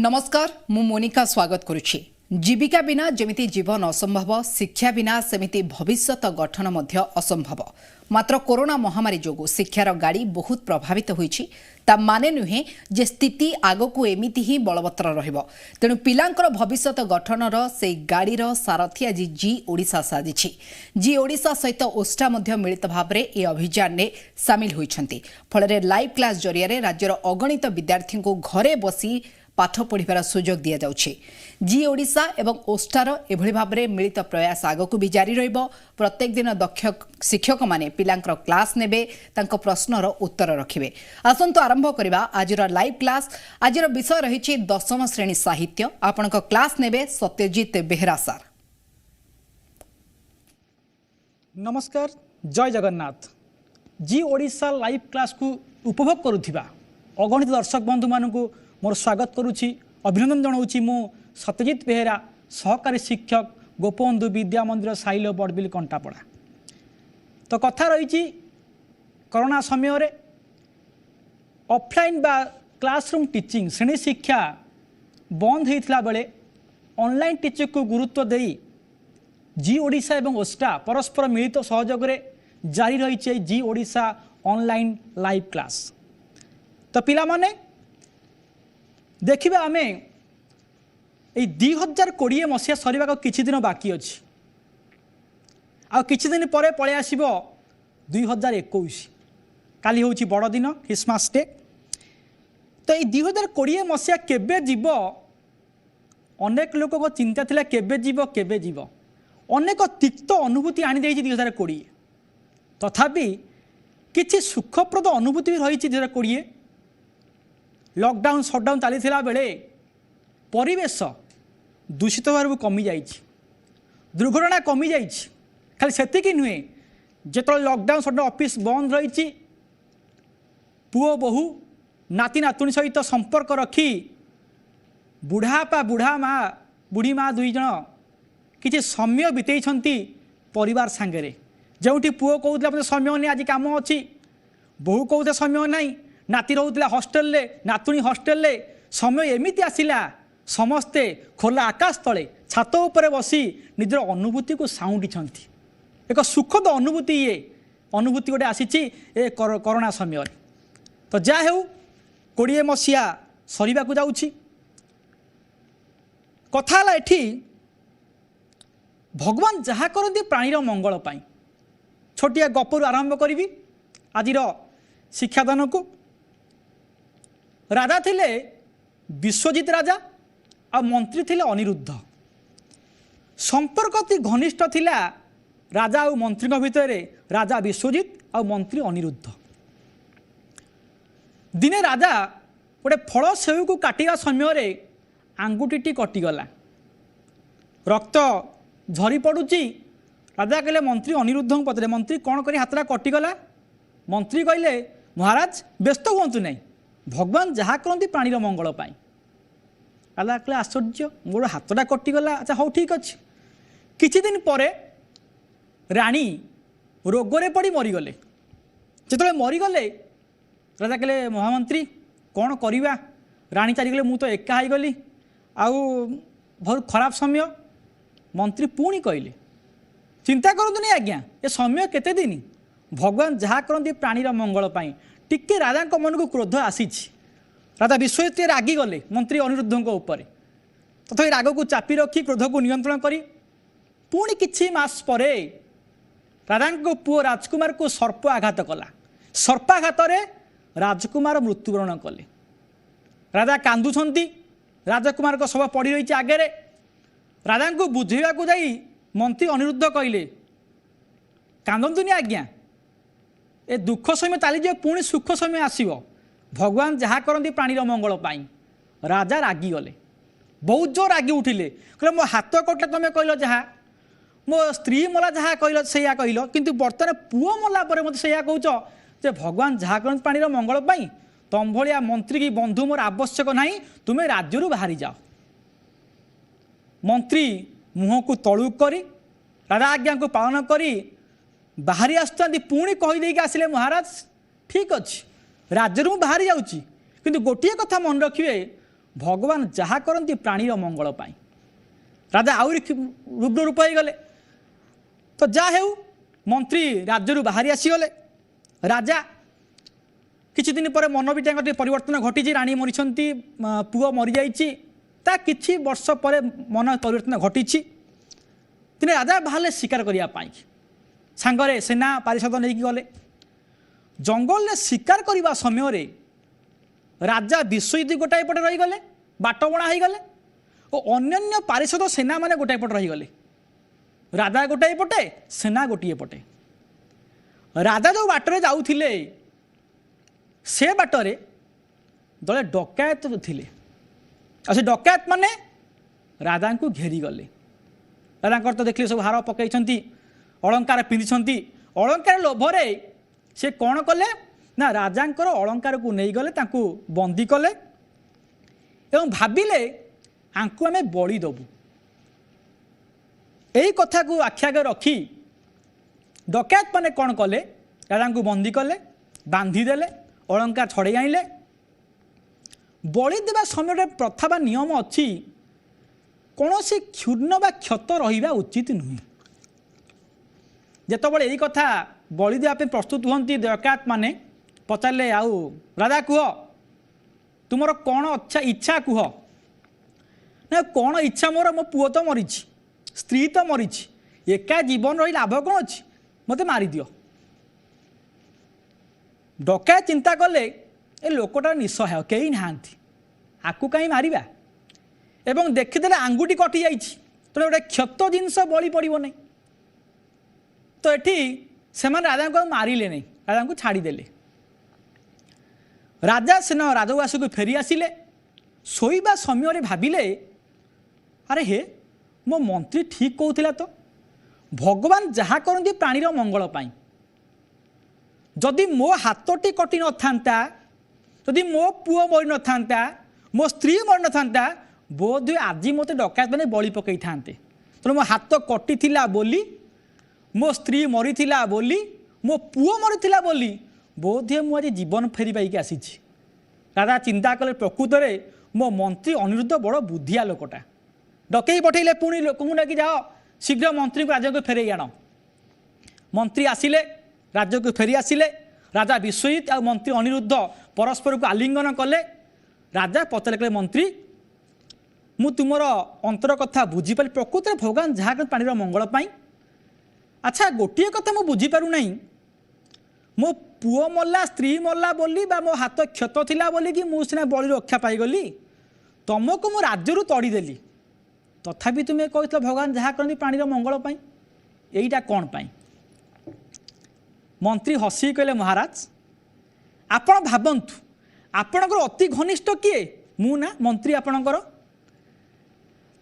नमस्कार मु मोनिका स्वागत करुछि। जीविका बिना जेमिति जीवन असंभव शिक्षा बिना सेमिति भविष्यत गठन मध्य असंभव। मात्र कोरोना महामारी जोगु शिक्षार गाड़ी बहुत प्रभावित होईछि। ता माने नुहे जे स्थिति आगकू एमिति ही बलवत्तर रहिबो। तेणु पिलांकर भविष्यत गठनर से गाड़ीर सारथी आज जी ओडिशा साजिछि। जी ओडिशा सहित ओस्टा मध्य मिलित भावरे ए अभियान ने सामिल होईछंती। फलरे लाइव क्लास जरिया राज्यर अगणित विद्यार्थी को घरे बसी पाठ पढ़िबार सुजोग दिया जाउछि। जी ओडिशा एवं ओस्टार एभଳି भाबरे मिलित प्रयास आगकू भी जारी रहिबो। प्रत्येक दिन दक्ष शिक्षक माने पिलांकर क्लास नेबे, तांको प्रश्नर उत्तर रखिबे। आसंतो आरंभ करिबा आजिर लाइव क्लास। आजिर विषय रहिछि दशम श्रेणी साहित्य। आपनक क्लास नेबे सत्यजित बेहरा सर। नमस्कार, जय जगन्नाथ। जी ओडिशा लाइव क्लास को उपभोग करुथिबा अगणित दर्शक बंधु मानकू मोर स्वागत करुछि, अभिनंदन जनाऊँ। मु सत्यजित बेहरा, सहकारी शिक्षक, गोपबंधु विद्या मंदिर साइल बड़बिल कंटापड़ा। तो कथा रही कोरोना समय रे ऑफलाइन बा क्लासरूम टीचिंग श्रेणी शिक्षा बंद होता बेले ऑनलाइन टीचिंग को गुरुत्व दे जी ओडिशा एवं ओस्टा परस्पर मिलित सहयोग जारी रही जी ओडिशा ऑनलाइन लाइव क्लास। तो पिला माने देखिए आम ये 2020 मसीहा सर किछि दिन बाकी अच्छी आ किछि दिन पर पलि आसब 2021। काली हूँ बड़ दिन क्रिसमस डे। तो ये 2020 मसीहा केबे जीव अनेक लोक चिंता थिला केबे जीव अनेक तिक्त अनुभूति आनी 2020। तथापि किछि सुखप्रद अनुभूति भी रही 2020। लॉकडाउन शटडाउन चली बेले परिवेश दूषित भाव कमी जाइए, दुर्घटना कमी जाइए। खाली सेतिकी नुहे, जो लॉकडाउन शटडाउन ऑफिस बंद रही पुओ बहु नाती नातुणी सहित संपर्क रखी बुढ़ापा बुढ़ा माँ बुढ़ी माँ दुई जन किसी समय बितेइछंती परिवार सांगरे। जोठी पुओ कहते समय नहीं आज काम अच्छी, बहु कहते समय नहीं, नाती रोला हॉस्टेल ले, नातुणी हॉस्टेल ले। समय एमिति आसिला समस्ते खोला आकाश तले छात उपरे बसी निजर अनुभूति को साउंडी छंती। एक सुखद अनुभूति ये अनुभूति गोटे आसी कोरोना समय। तो जा हेउ 20 मसीहा सरीबा को जाउछि। कथा हला एठी भगवान जहा करती प्राणीर मंगल पाई। छोटिया गपरु आरंभ करी आजिर शिक्षादान को। राजा थिले विश्वजित राजा आ मंत्री थिले अनिरुद्ध। संपर्क अति घनिष्ठ थिला राजा और मंत्री भितर, राजा विश्वजित और मंत्री अनिरुद्ध। दिने राजा गोटे फल सेव को काटिया समय आंगुठी कटिगला, रक्त झरी पड़ुची। राजा कहले मंत्री अनिरुद्ध को पचरे, मंत्री कौन करी हाथटा कटिगला? मंत्री कहले महाराज व्यस्त हूँ नहीं, भगवान जहाँ करती प्राणीर मंगल पाई। राजा कहले आश्चर्य, मोर हाथटा कटिगला। अच्छा हौ ठीक अच्छे। किछि दिन परे राणी रोगरे पड़ी मरीगले। जिते मरीगले राजा कहले महामंत्री कौन करवा? राणी चारिगले, मु तो एका गली आउ बहुत खराब समय। मंत्री पुणी कहले चिंता करतुनि आज्ञा, ए समय केते दिन? भगवान जहाँ करती प्राणीर मंगल पाई। टिके राजा मन को क्रोध आसी। राजा विश्वजित रागी गले मंत्री अनिरुद्ध उपर। तथा राग को चापी रखी क्रोध को नियंत्रण करी पुणी किछि मास परे राजा को पुओ राजकुमार को सर्प आघात कला। सर्पाघात राजकुमार मृत्युवरण कले। राजा कांदुछंती, राजकुमार को सब पड़ी रही आगे। राजा को बुझेवा को जाई मंत्री अनिरुद्ध कहले कांदंतुनि आज्ञा, ए दुख समय चली जाए पुणी सुख समय आसव। भगवान जहाँ करती प्राणीर मंगल पाई। राजा रागी गले, बहुत जोर रागी उठिले। कहले मो हाथ कटले तुम कहल जहाँ, मो स्त्री मला जहाँ कहल से कहल, किंतु बर्तमान पुओ मला पर मत से कहच जे भगवान जहाँ करती प्राणीर मंगल पाई। तम भलिया मंत्री की बंधु मोर आवश्यक नहीं, तुम्हें राज्य बाहरी जाओ। मंत्री मुह को तलू करी राजा आज्ञा को पालन करी बाहरी आसुँच। पुणी कहीदेक आसिले महाराज ठीक अच्छे राज्य बाहरी जाऊँगी, किंतु गोटे कथा मन रखिए भगवान जहाँ करती प्राणीर मंगल पाई राजा आउरी रुग्ण रूप हो गले। तो जहाँ हो मंत्री राज्य बाहरी आसीगले। राजा किछि दिन पर मन भी परिवर्तन घटी राणी मरी पुओ मरी जा कि वर्ष पर मन परिवर्तन घटी दिने राजा बाहर शिकार करने सांगरे सेना पारिषद नहीं गले। जंगल में शिकार करने समय राजा विश्वजित गोटाए पटे रहीगले बाटबणा हो गले और अन्य पारिषद सेना माने गोटाए पटे रहीगले। राजा गोटाए पटे सेना गोटे पटे। राजा जो बाटर जाऊले से बाटरे दले डकायत थिले और से डकायत माने राजा को घेरी गले। राजा तो देखिए सब हार पकई अलंकार पिंधि अलंकार लोभरे से कौन कले ना राजांकर अलंकार को नहीं गले बंदी कले एवं भाविले आंकु आमे बड़ी दबु। यही कथा को आख्यागे रखी डकायत माने कौन कले राजा को बंदी कले बांधिदेले अलंकार छड़े आइले। बड़ी देवा समय प्रथा बा नियम अच्छी कौन से क्षुण्ण बा क्षत रहिबा उचित नुहे। जेतबळे यही कथा बलि देवा प्रस्तुत हुंती डकायत माने पचारे आउ राजा कह तुमर कौन अच्छा इच्छा कह ना कौन इच्छा मोर मो पुओ तो मरी स्त्री तो मरी एका जीवन रही लाभ कौन अच्छी मत मारी दियो। डकायत चिंता कले ए लोकटा निस्सहाय कहीं नहांती आकु कहीं मारिबा एवं देखीदे आंगुठी कटि जाइए तेना गोटे क्षत जिनस बलि पड़ो नहीं। तो ये से राजा को मारिले नहीं राजा को छाड़ीदे। राजा सेना राजवास को फेरी आसिले शोइबा समय भाविले अरे हे मो मंत्री ठीक कहूला तो भगवान जहाँ करती प्राणीर मंगल पाई जदि मो हाथटी कटि न था जदि मो पुओ मरी न था मो स्त्री मरी न था बोध आज मत डकायत मैंने बलि पकई था तेणु मो हाथ कटि बोली मो स्त्री मरी बोली मो पुओ मरी बोली बोध मुझे जीवन फेरी पाई आसी। राजा चिंता कले प्रकृत में मो मंत्री अनिरुद्ध बड़ बुद्धिया लोकटा डकई पठेले पुणी लोक लेकिन जाओ शीघ्र मंत्री को राज्य को फेरे आण। मंत्री आसिले राज्य को फेरी आसिले। राजा विश्वजित और मंत्री अनिरुद्ध परस्पर को आलिंगन कले। राजा पचारे कले मंत्री मु तुमर अंतर कथा बुझीपारि प्रकृत में भगवान जहाँ कर प्राणीर मंगल पाई। अच्छा गोटे कथा मु बुझीपारू नहीं मो पुओ मरला स्त्री मरला बोली बा मो हाथ क्षत थिला बोली कि मु सिना बलि रक्षा पाईगली तुमको मु राज्य तड़ीदेली तथापि तुम्हें कहते भगवान जहाँ करती प्राणीर मंगल पाई यहीटा कौन पाई। मंत्री हसी कहले महाराज आपण भावंतु आपणकर अति घनिष्ठ किए मु ना मंत्री आपणकर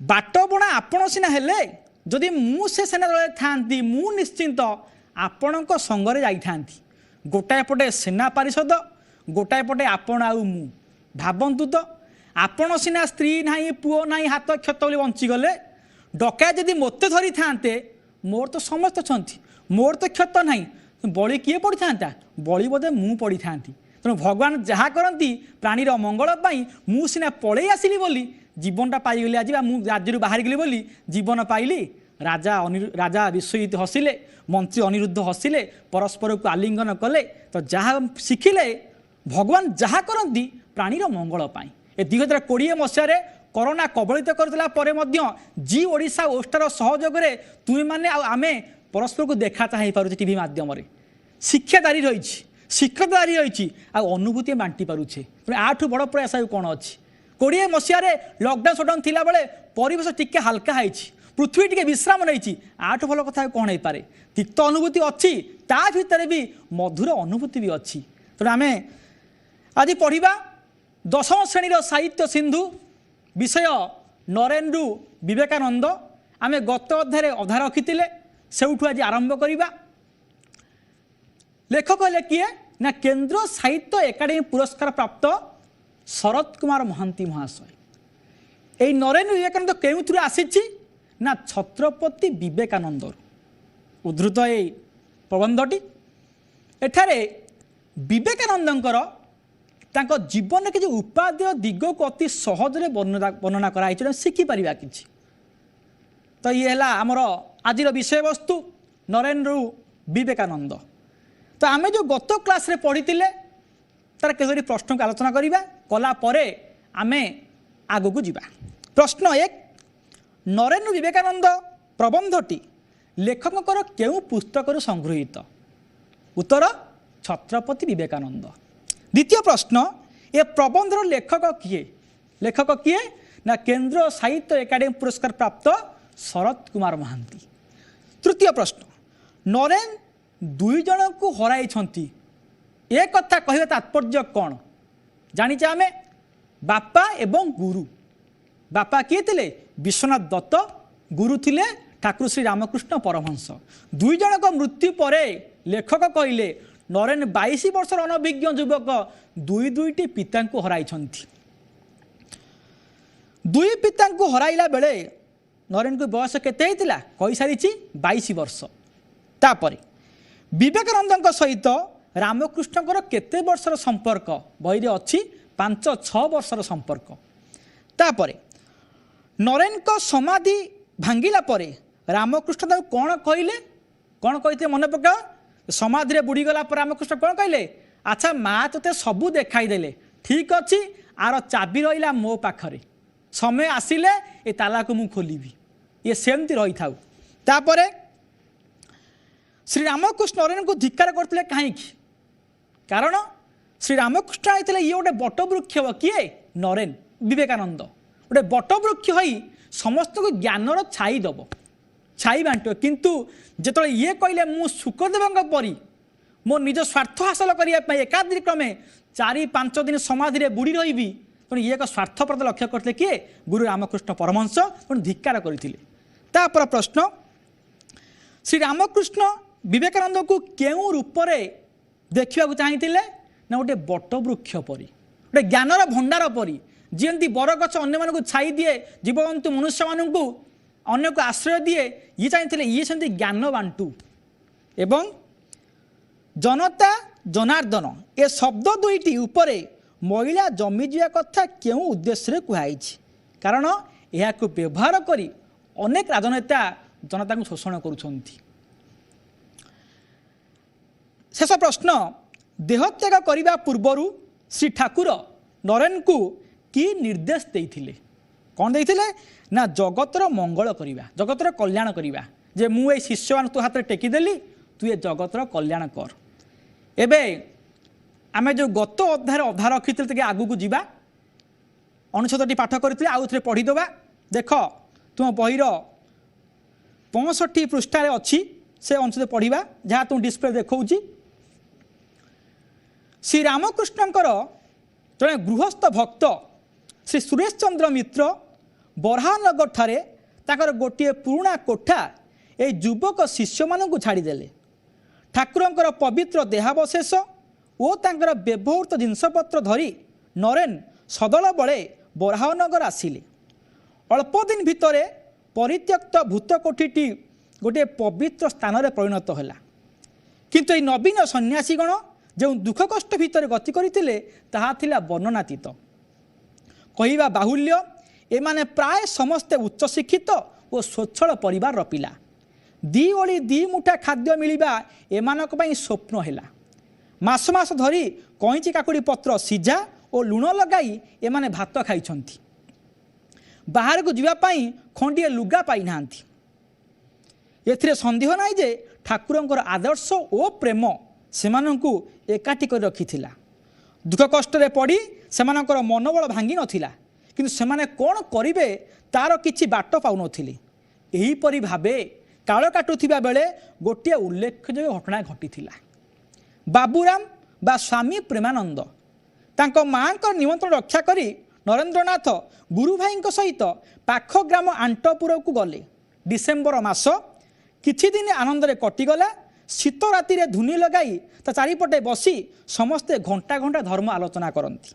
बाटबणा आपण सिना हेले जदि मु से सेना दल थांती मु निश्चिंत आपणक संगरे जाई थांती गोटाए पटे सेना पारिषद गोटाए पटे आपण आउ मु भावंतु तो आपण सिना स्त्री नाही पुओ नाही हाथ क्षत बोली बंचीगले डकायत जदि मते धरी थांते मोर तो समस्त छंती मोर तो क्षत नाही बलि किए पड़ी था बलि बोधे मु पड़ी था तेणु भगवान जहाँ करती प्राणीर मंगल पाई मु सिना पलि आसिली बोली जीवनटा पाईगली आज राज्य बाहरी गली बोली जीवन पाइली। राजा विश्वजित हसिले मंत्री अनिरुद्ध हसिले परस्पर को आलिंगन कले। तो जहाँ शिखिले भगवान जहाँ करती प्राणीर मंगल पाई। ए 2020 मसीह कोरोना कबलित करते जी ओडिशा ओस्टार सहयोग तुम मैंने आमे परस्पर को देखा चाहे पारे टीवी माध्यम शिक्षादारी रही शिक्षादारी रही अनुभूति बांटी पारुछे आठू बड़ प्रयास कौन अच्छी 20 मसीह लॉकडाउन सटडाउन थिला बेले परिवेश टिके हल्का है पृथ्वी टिके विश्राम नहीं आठू भल कथा कौन हो पारे तिक्त अनुभूति अच्छी ता भितर भी मधुर अनुभूति भी अच्छी। तेणु आम आज पढ़ा 10वीं श्रेणीर साहित्य सिंधु विषय नरेंद्र विवेकानंद आम गत अध्याय अधा रखी सेठू आज आरंभ करवा। लेखक हेले किए ना केंद्र साहित्य एकाडेमी पुरस्कार प्राप्त शरद कुमार महांती महाशय। ये नरेंद्र विवेकानंद केउथुर आसीछि ना छत्रपति विवेकानंद उद्धृत प्रबंधटी एठारे विवेकानंदंकर तांको जीवन के उपादेय दिग को अति सहजरे वर्णना कराई शिखिपर कि तो ये है आमर आज विषय वस्तु नरेन्द्र विवेकानंद। तो आम जो गत क्लास रे पढ़ी तार के प्रश्न को आलोचना करवा कलापर आम आग को जा। प्रश्न 1 नरेन्द्र विवेकानंद प्रबंधटी लेखकर केउ पुस्तक संगृहीत? उत्तर छत्रपति विवेकानंद। द्वितीय प्रश्न ए प्रबंधर लेखक किए ना केंद्र साहित्य एकाडेमी पुरस्कार प्राप्त शरद कुमार महांती। तृतीय प्रश्न नरेन दुई जन को हराई ए कथा कह तात्पर्य कौन जानिचे आमे? बापा एवं गुरु। बापा किए थे? विश्वनाथ दत्त। गुरु थिले ठाकुर श्री रामकृष्ण परमहंस। दुई जन को मृत्यु पर लेखक कहले नरेन 22 वर्षर अनभिज्ञ युवक दुईटी पिता को हराई। दुई पिता को हराइला बेले नरेन को बयस केते कही सारी 22 वर्ष। तापर विवेकानंद सहित रामकृष्ण केते वर्षर संपर्क बही अच्छी 5-6 वर्षर संपर्क। तापर नरेन को समाधि भांगिला परे रामकृष्ण कौन कहते मन पका? समाधि बुड़ीगला पर रामकृष्ण कौन कहले? अच्छा माँ तोते सबू देखाई देले, ठीक अच्छी आर चाबी रहा मो पाखरे, समय आसिले ए ताला को मु खोलिबी। ये सेमती रही था। तापर श्री रामकृष्ण नरेन को धिक्कार करते कहीं? कारण श्री रामकृष्ण आते ये गोटे बटवृक्ष किए नरेन विवेकानंद गोटे बटवृक्ष हो समस्त को ज्ञानर छाई दब छाई बांट। किंतु जिते ये कहले मु शुकदेव परी मो निज स्वार्थ हासिल करने एकादि क्रमे 4-5 दिन समाधि बुड़ी रही तेणु ये एक स्वार्थप्रद लक्ष्य करते किए गुरु रामकृष्ण परमहंस तेणु धिक्कार करते। तापर प्रश्न श्री रामकृष्ण विवेकानंद को केउ रूप देखा चाहते ना गोटे बटवृक्ष परी गोटे ज्ञानर भंडार परी जी बरगछ अन्य छाई दिए जीवजंतु मनुष्य मानू अन्य को आश्रय दिए ये चाहते ये से ज्ञान बांटू। एवं जनता जनार्दन ए शब्द दुईटी उपरे महिला जमीजिया कथा क्यों उद्देश्य कहुई? कारण यह व्यवहार करी अनेक राजनेता जनता को शोषण करुछंती। शेष प्रश्न देहत्याग करने पूर्वर श्री ठाकुर नरेन को कि निर्देश देइथिले? कौन देइथिले ना जगतर मंगल करिबा, जगतर कल्याण करिबा। जे मु ए शिष्य मान तो हाथ टेकीदेली तु ये जगतर कल्याण कर। एबे आमे जो गत अध्याय रखी आगू को जीवा 69 पाठ करते आउ थे पढ़ीदबा। देख तुम बहीर 65 पृष्ठार अच्छी से अंश पढ़ा जहाँ तुम डिस्प्ले देखा। श्री रामकृष्णकर जड़े गृहस्थ भक्त श्री सुरेश चंद्र मित्र बरहानगर ठारे ताकर गोटे पुराणा कोठा ए युवक शिष्य मानू छाड़देले। ठाकुरंकर पवित्र देहावशेष और तांकर व्यवहृत जिनपत्र धरी नरेन सदल बड़े बरहानगर आसिले। अल्प दिन भितर परित्यक्त भूत कोठीटी गोटे पवित्र स्थान में परिणत है। किंतु ये नवीन सन्यासीगण जो दुख कष्ट भितर गति करते ताहा थिला वर्णनातीत। कहवा बाहुल्य एमाने प्राय समस्ते उच्च शिक्षित और स्वच्छल परिवार पिला। दी ओली दी मुठा खाद्य मिलवा एमानक पई स्वप्न हैला। मास मास धरी कईची काकुड़ी पत्र सीझा और लुण लगाई एमाने भात खाइछंती। बाहर को जीवापाई खंडिए लुगा पाई नांती। एथिरे संदेह नाई जे ठाकुरंकर आदर्श और प्रेम सेमानंकु एकाठी कर रखिथिला। दुख कष्ट रे पड़ी सेमानंकर मनोबल भांगी नथिला, किंतु सेमाने कोन करिवे तार किछि बाट पाउ नथिले। एही परि भाबे काळ काटुथिबा बेले गोटे उल्लेखयोग्य घटना घटिथिला। बाबूराम बा स्वामी प्रेमानंद तांको मांकर निमंत्रण रक्षा करी नरेंद्रनाथ गुरु भाई सहित पाख ग्राम आंटपुर को गले। डिसेम्बर मास किछि दिन आनंद रे कटिगला। शीत राति रे धुनी लगाई ता चारिपटे बसी समस्ते घंटा घंटा धर्म आलोचना करती।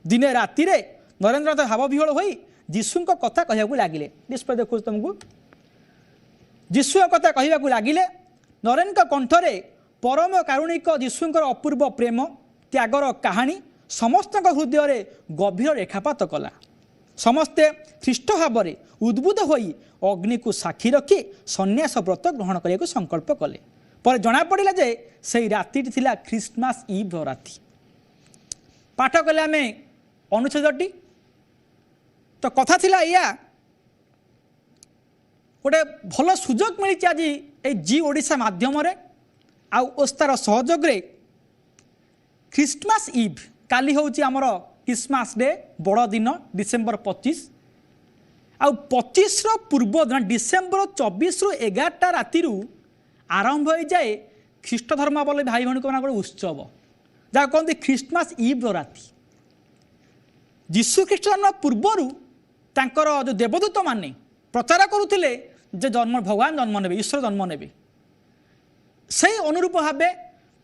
दिने राति रे नरेंद्रनाथ भाव विहल होई जीशु कथा कहवाक लगिले। डिस्प्ले देखो तुमको जीशु कथा कहवाक लगिले। नरेन कंठरे परम कारुणिक जीशुंकर अपूर्व प्रेम त्यागर कहानी समस्त हृदय गभीर रेखापात कला। समस्ते ख्रीष्ट भाव में उद्बुद्ध होई अग्नि को साक्षी रखी सन्यास व्रत ग्रहण करने को संकल्प कले। पर जना पड़ा जे से राति थिला ख्रीस्टमास इव राति। पाठ कले आम अनुच्छेदटी तो कथा थिला या गोटे भल सुजोग मिली आज ये जी ओडिशा माध्यम आस्तार सहयोग ख्रीस्टमास इव काली हूँ आमर क्रिसमस डे बड़ दिन डिसेम्बर 25 आउ 25 पूर्व दिन डिसेम्बर 24 रु 11टा राति आरंभ हो जाए ख्रीष्ट धर्मावलम्बी भाई भाई गोटे उत्सव जहाँ कहते ख्रीस्टमास इव राति। जीशु ख्रीष्ट जन्म पूर्वर तांकर जो देवदूत माने प्रचार करुले जे जन्म भगवान जन्म ने ईश्वर जन्म ने से अनुरूप भाव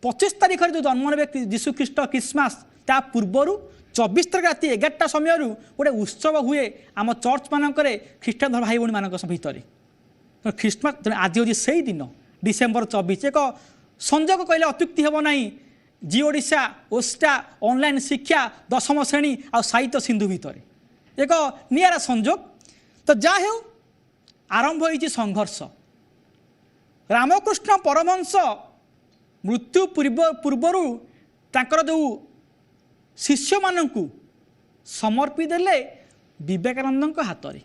25 तारीख जो जन्म ने जीशु ख्रीष्ट क्रिसमस ता पूर्वर 24 तारीख राति 11टा समय गोटे उत्सव हुए आम चर्च मानक ख्रीष्टान भाई भाई मान भितर ख्रीस्टमास आज हूँ से दिन डिसेम्बर 24 एक संजोग कहले अत्युक्ति हेब नहीं। जी ओडिशा ओस्टा ऑनलाइन शिक्षा 10म श्रेणी आ साहित्य सिंधु भितर एक निरा संजोग। तो जहाँ हो आरंभ हो संघर्ष। रामकृष्ण परमहंस मृत्यु पूर्वर तांकर जो शिष्य मानू समर्पी देले विवेकानंद हाथ में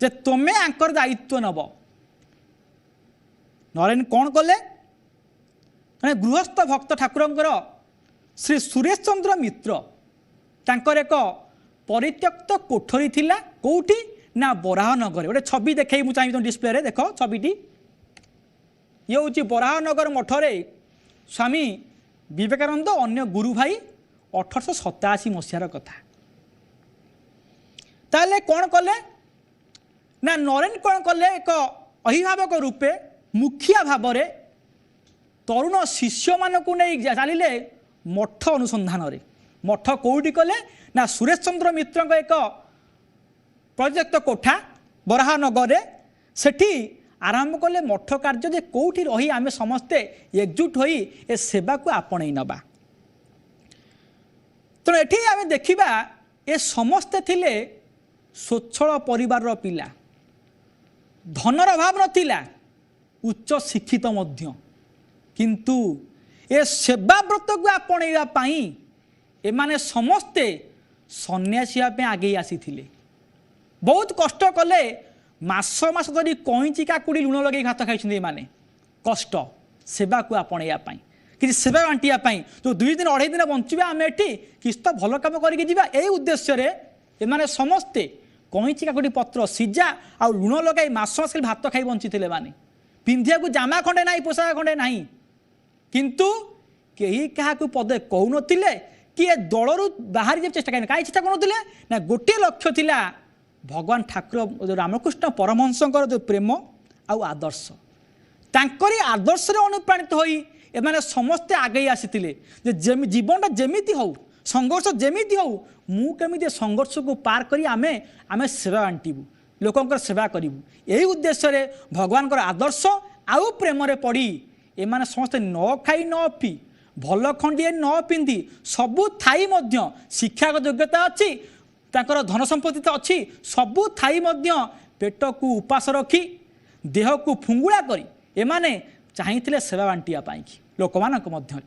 जे तुम्हें आंकर दायित्व नब। नरेन कौन कले गृहस्थ भक्त ठाकुरंकर श्री सुरेश चंद्र मित्र तांकर एक परित्यक्त कोठरी थिला कोठी ना बराहनगर गोटे छवि देखे मुझे चाहिए डिस्प्ले देख छविटी ये हूँ बराहनगर मठरे स्वामी विवेकानंद अन्य गुरु भाई 1887 मसीहार कथा। ताले कौन कले ना नरेन कौन कले एक अभिभावक रूपे मुखिया भाव में तरुण शिष्य मानक नहीं चलिए मठ अनुसंधान रे। मठ कौटी कले ना सुरेश चंद्र मित्र एक प्रोजेक्ट कोठा बराहनगर सेठी आरंभ कले मठ कार्य जे कौटी रही आमे समस्ते एकजुट होई ए सेवा को आपणे नबा। तेणु एठी आमे देखिबा ए समस्ते थिले स्वच्छल परिवार पिला धनर अभाव नथिला उच्च शिक्षित मध्य किंतु ए सेवा व्रत को आपणेगा पाई एमाने समस्ते सन्यासी आगे आसी थिले। बहुत कष्ट कले मास मास धरी कईची काकुड़ी लुण लगे भात खाई माने कष्ट सेवा को आपणेगा पाई कि सेवा बांटिया जो 2 दिन 2.5 दिन बंचा आम एटी किस तो भल कम कर उद्देश्य एमाने समस्ते कईची काकुड़ी पत्र सीजा आ लुण लगे मास मास भात खाई बंची माने पिंधिया को जामा खंडे ना पोशाक खंडे ना किंतु कहीं क्या पदे कहून किए दलू बाहर जा चेष्टा करें कहीं चेष्टा करुले ना गोटे लक्ष्य थिला भगवान ठाकुर जो रामकृष्ण परमहंसकर जो प्रेम आदर्श तांकरी आदर्श अनुप्राणित होई एमाने समस्ते आगे आसी जीवनटा जमीती हो संघर्ष जमीती हो मु केमी संघर्ष को पार करी आमे आमे सेवा बांटबू लोकंकर सेवा करूँ यही उद्देश्य भगवान आदर्श आउ प्रेम पड़ी एमाने समस्ते न खाई न पी भल खंडिए न पिंधि सबू थाई मध्य शिक्षा योग्यता अच्छी तांकर धन संपत्ति तो अच्छी सबू थाई मध्य पेट को उपास रखी देह को फुंगुड़ा करी एमाने चाहिए सेवा बांटिया पाई लोक मानक मध्य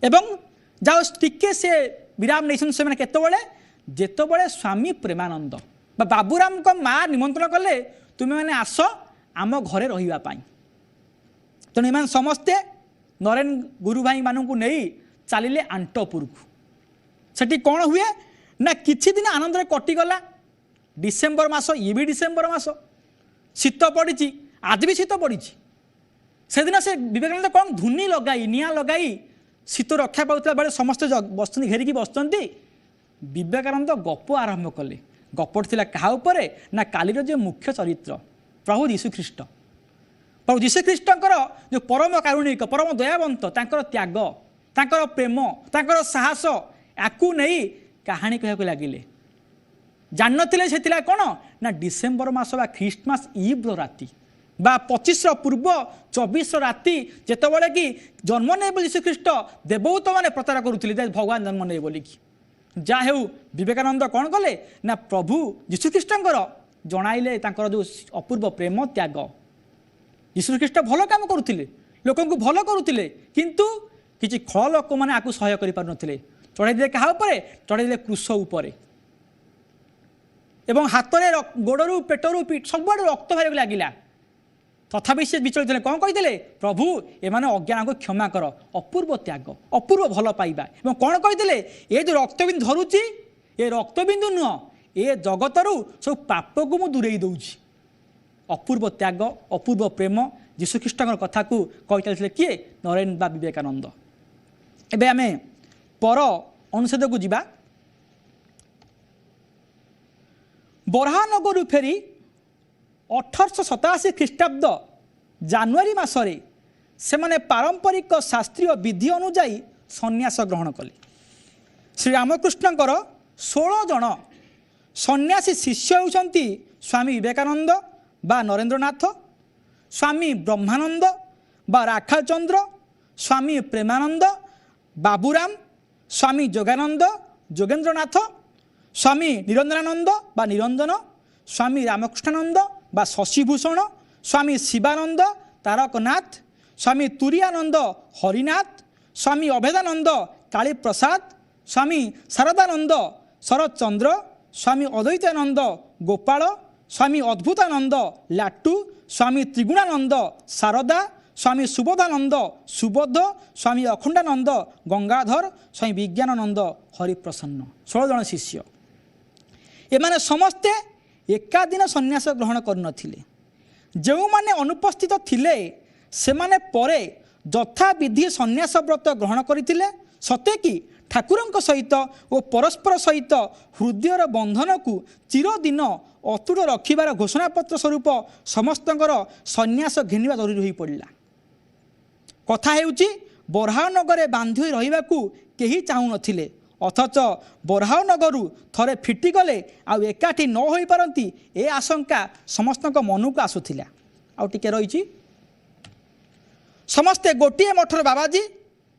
एवं जाओ टिके से विराम नहीं से केतबेले जेतबेले स्वामी प्रेमानंद बाबूराम को माँ निमंत्रण कले तुम्हें मैंने आस आम घरे रही तेणु एम समस्ते नरेन गुरु भाई मानू नहीं चलिए आंटपुर को सेठी कौन हुए ना किछि दिन आनंद कटिगला डिसेम्बर मास ये भी डिसेम्बर मास शीत पड़ी आज भी शीत पड़ी से दिन से विवेकानंद कौन धुनी लगाई निआ लगाई शीत रक्षा पाता बेले समस्ते बस घेरिकी बसती विवेकानंद गप आरंभ कले गपट थिला कहा उपरे ना कालीर जो मुख्य चरित्र प्रभु जीशुख्रीष्ट प्रभु जीशुख्रीष्टर जो परम कारुणिक परम दयावंत तांकर त्याग तांकर प्रेम तांकर साहस याकू नहीं कहानी कहक लगिले जान नथिले से कौन ना डिसेम्बर मास बा ख्रीस्टमास इव राति बा 25 पूर्व 24 राति जेतबेले कि जन्म ने यीशुख्रीष्ट देवदूत मैंने प्रचार करुले भगवान जन्म ने बोलिकी जहाँ हेउ विवेकानंद कौन कले ना प्रभु यीशुख्रीष्टर जणाइले जो अपूर्व प्रेम त्याग यीशुख्रीष्ट भल काम करुले लोक भल करुले किंतु किसी खल लोक मैंने आपको सहाय कर चढ़ाई दे क्या चढ़ाई दे क्रूश उपरे एवं हाथ में गोड़ू पेटरू सब रक्त बाहर लगिला तथापि से विचलित कौन कही प्रभु एमाने अज्ञान को क्षमा कर अपूर्व त्याग अपूर्व भल पाइबा एवं कौन कही ये जो रक्तबिंदु धरुची ये रक्तबिंदु नुह ये जगतरू सब पाप को मुझे दूरे दूची अपूर्व त्याग अपूर्व प्रेम यीशुख्रीष्ट कथा को कही चलते किए नरेन बा विवेकानंद एबे आमे पर अनुच्छेद को जीवा बरहानगर फेरी 1887 ख्रीष्टाब्द जानुरी मसरे से माने पारंपरिक शास्त्रीय विधि अनुजाई सन्यास ग्रहण कले श्री रामकृष्णकर 16 जन सन्यासी शिष्य होती स्वामी विवेकानंद बा नरेंद्रनाथ स्वामी ब्रह्मानंद बा राखाल चंद्र स्वामी प्रेमानंद बाबूराम स्वामी जोगानंद जोगेंद्रनाथ स्वामी निरंजनानंद बा निरंजन स्वामी रामकृष्णानंद बा शशिभूषण स्वामी शिवानंद तारकनाथ स्वामी तुरीयानंद हरिनाथ स्वामी अभेदानंद कालीप्रसाद स्वामी शारदानंद शरद चंद्र स्वामी अद्वैतानंद गोपाल स्वामी अद्भुतानंद लाटू स्वामी त्रिगुणानंद शारदा स्वामी सुबोधानंद सुबोध स्वामी अखंडानंद गंगाधर स्वामी विज्ञानानंद हरिप्रसन्न 16 जन शिष्य एमाने समस्ते एकादिन सन्यास ग्रहण करनथिले जो माने अनुपस्थित थिले से माने परे यथाविधि सन्यास व्रत ग्रहण करथिले सते कि ठाकुरंक सहित और परस्पर सहित हृदयर बंधन को चिरदिन अतुट रखिबार घोषणापत्र स्वरूप समस्तंकर सन्यास घिनिबा जरूरी होई पड़ला कथा हेउची बरहानगर बांधि होई रहिबाकू केही चाहू नथिले अथच बरहानगर थरे फिटिगले आउ एकाठी न होई पारंती ए आशंका समस्तक मन को आसुथिला आउ टिके रहिची समस्ते गोटिए मठर बाबाजी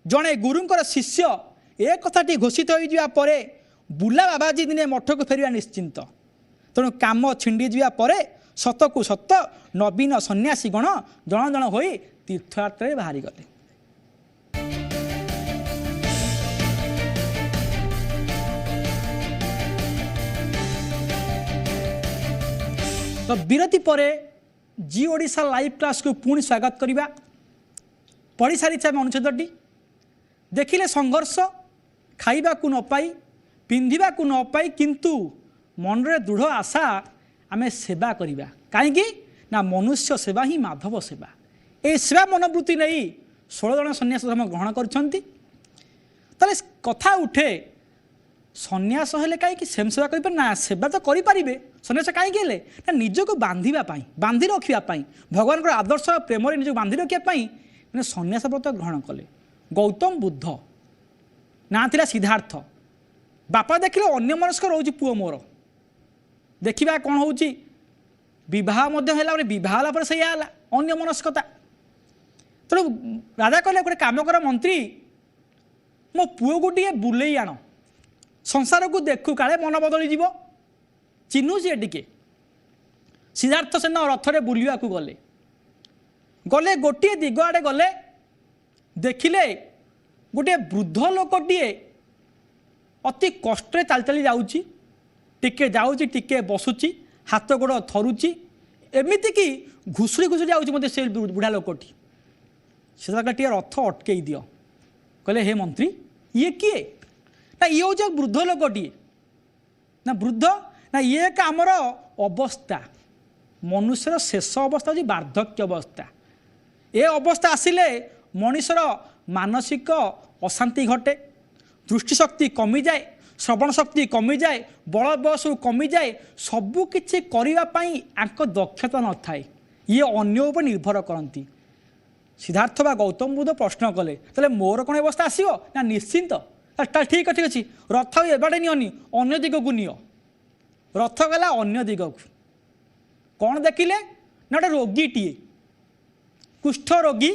जड़े गुरुंकर शिष्य ए कथाटी घोषित हो जावा परे बुला बाबाजी दिने मठ को फेरिया निश्चिंत तेणु काम छिंडी जावा परे सतकु सत नवीन सन्यासी गण जन जन होई तीर्थयात्रा बाहरी गले तो विरति परे जी ओडिशा लाइव क्लास को पुणी स्वागत करवा पढ़ी सारी अनुच्छेदटी देखिले संघर्ष खाइबा को न पाई पिंधिबा को न पाई किंतु मन रे दृढ़ आशा आमे सेवा करवा कहीं ना मनुष्य सेवा ही माधव सेवा ए सेवा मनोवृत्ति नहीं 16 जन सन्यास धर्म ग्रहण कर कथा उठे सन्यास हेले कहीं सेम सेवा कर ना सेवा तो करें सन्यास कहीं ना निजक बांधि रखापी भगवान आदर्श प्रेम निज बांधि रखापी सन्यास व्रत ग्रहण कले गौतम बुद्ध ना थिला सिद्धार्थ बापा देखिले अन्य मनस्क रोची पुओ मोर देखा कौन हो विवाह विवाह से अन्य मनस्कता तेणु राजा कहले गोटे काम कर मंत्री मो पुओ को टे बुले आण संसार को देखू काले मन बदली जीव चिन्हू सी टिके सिद्धार्थ सेन रथरे बुलिया गले गले गोटे दिग आड़े गले देखिले गोटे वृद्ध लोकटे अति कष्ट चल चली जाऊँगी टिके जाऊँगी टिके बसुची हाथ गोड़ थरुची एमती कि घुसुड़ी घुसुड़ी आऊँगी मत से बुढ़ा लोकटी से रथ अटकई दियो कहले हे मंत्री ये किए ना ये हूँ वृद्ध लोकटे ना वृद्ध ना ये एक आमर अवस्था मनुष्यर शेष अवस्था हूँ वार्धक्य अवस्था ए अवस्था आसिले मनुष्यर मानसिक अशांति घटे दृष्टिशक्ति कमी जाए श्रवण शक्ति कमी जाए बल बयस कमी जाए सबू किछि करने आंक दक्षता न थाए ये अन्य उपर निर्भर करती सिद्धार्थ बा गौतम बुद्ध प्रश्न कले तेरे मोर कौन अवस्था आसो ना निश्चिंत ठीक अच्छी रथ एबाटे नियनि अन्य दिग को नियो रथ गला अन्य दिग को कौन देखिले ना गोटे रोगीटीए कुष्ठ रोगी